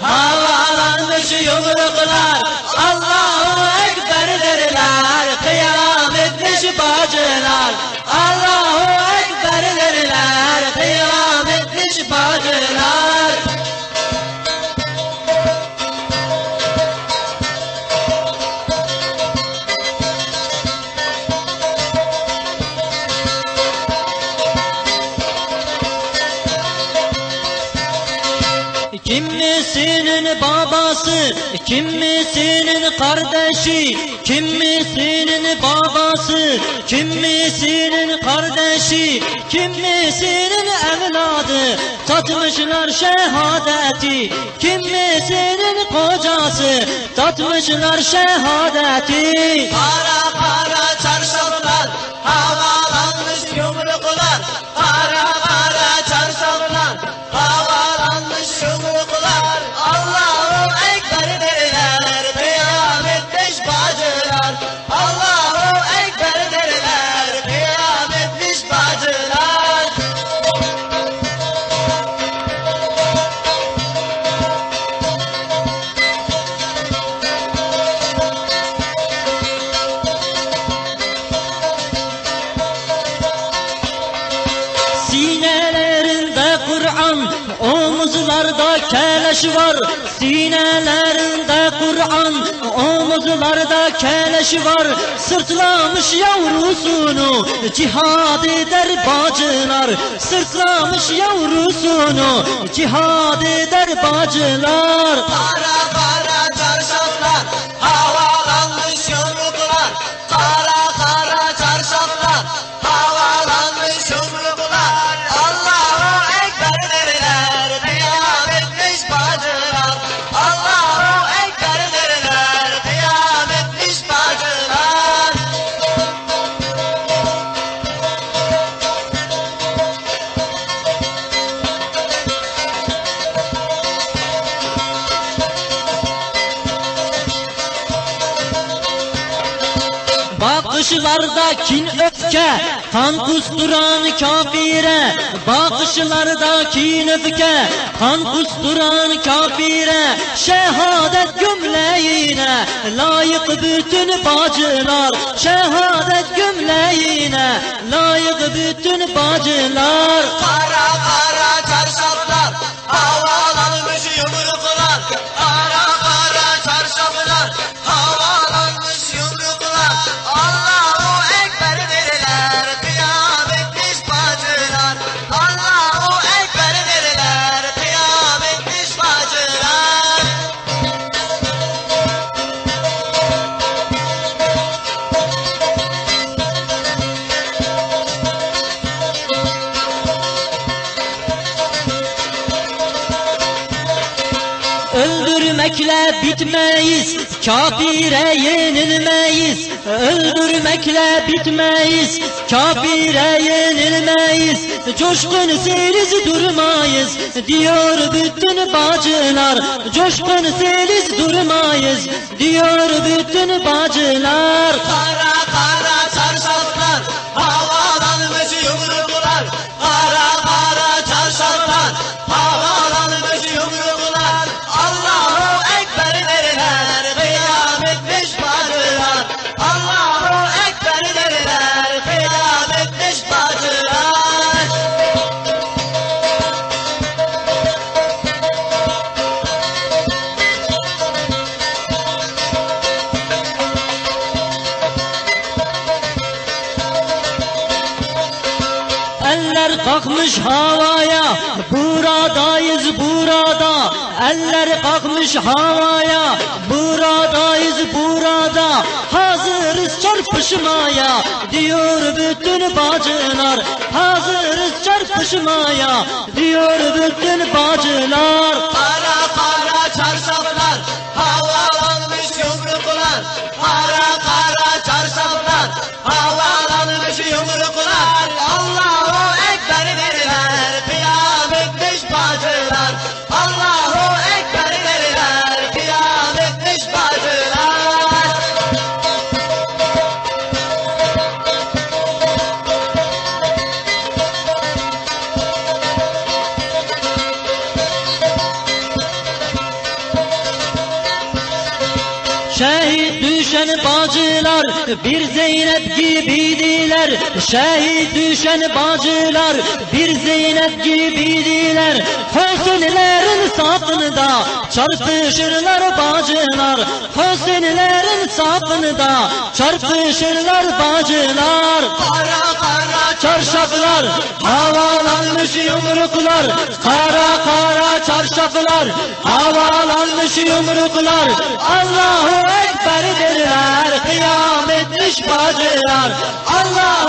havalanmış yumruklar, Allahu Ekber derler, kıyam etmiş bacılar, Allahu Ekber derler, kıyam etmiş bacılar. Kimisinin babası, kimisinin kardeşi, kimisinin babası, kimisinin kardeşi, kimisinin evladı, tatmışlar şehadeti, kimisinin kocası, tatmışlar şehadeti. Kara kara çarşaflar, havalanmış yumruklar, kara kara çarşaflar, havalanmış yumruklar, Allahu Ekber derler, kıyam etmiş bacılar, Allahu Ekber derler, kıyam etmiş bacılar. Sinelerinde Kur'an, omuzlarda keleş var. Sinelerinde Kur'an, omuzlarda keleş var. Sırtlamış yavrusunu, cihad eder bacılar. Sırtlamış yavrusunu, cihad eder bacılar. Kara kara çarşaflar, havalanmış yumruklar, kara kara çarşaflar, havalanmış yumruklar, Allahu Ekber derler, kıyam etmiş bacılar, Allahu Ekber derler, kıyam etmiş bacılar. Bakışlarda kin öfke, kan kusturan kafire. Bakışlarda kin öfke, kan kusturan kafire. Şehadet gömleğine layık bütün bacılar. Şehadet gömleğine layık bütün bacılar. Kara kara çarşaflar, havalanmış yumruklar, kara kara çarşaflar, havalanmış yumruklar, Allahu Ekber derler, kıyam etmiş bacılar, Allahu Ekber derler, kıyam etmiş bacılar. Öldürmekle bitmeyiz, kafire yenilmeyiz. Öldürmekle bitmeyiz, kafire yenilmeyiz. Coşkun seliz durmayız, diyor bütün bacılar. Coşkun seliz durmayız, diyor bütün bacılar. Kara kara çarşaflar, havalanmış yumruklar, kara kara çarşaflar, havalanmış yumruklar, Allahu Ekber derler, kıyam etmiş bacılar, Allahu Ekber derler, kıyam etmiş bacılar. Eller kalkmış havaya, buradayız burada. Eller kalkmış havaya, buradayız burada. Hazırız çarpışmaya, diyor bütün bacılar. Hazırız çarpışmaya, diyor bütün bacılar. Kara kara çarşaflar, havalanmış yumruklar, kara kara çarşaflar, havalanmış yumruklar, Allahu Ekber derler, kıyam etmiş bacılar, Allahu Ekber derler, kıyam etmiş bacılar. bacılar bir Zeynep gibiydiler. Şehit düşen bacılar bir Zeynep gibiydiler. Hüseyinlerin safında çarpışırlar bacılar. Hüseyinlerin safında çarpışırlar bacılar. Kara kara Çarşaflar havalanmış yumruklar, kara kara çarşaflar havalanmış yumruklar. Allahu Ekber derler, kıyametmiş bacılar. Allah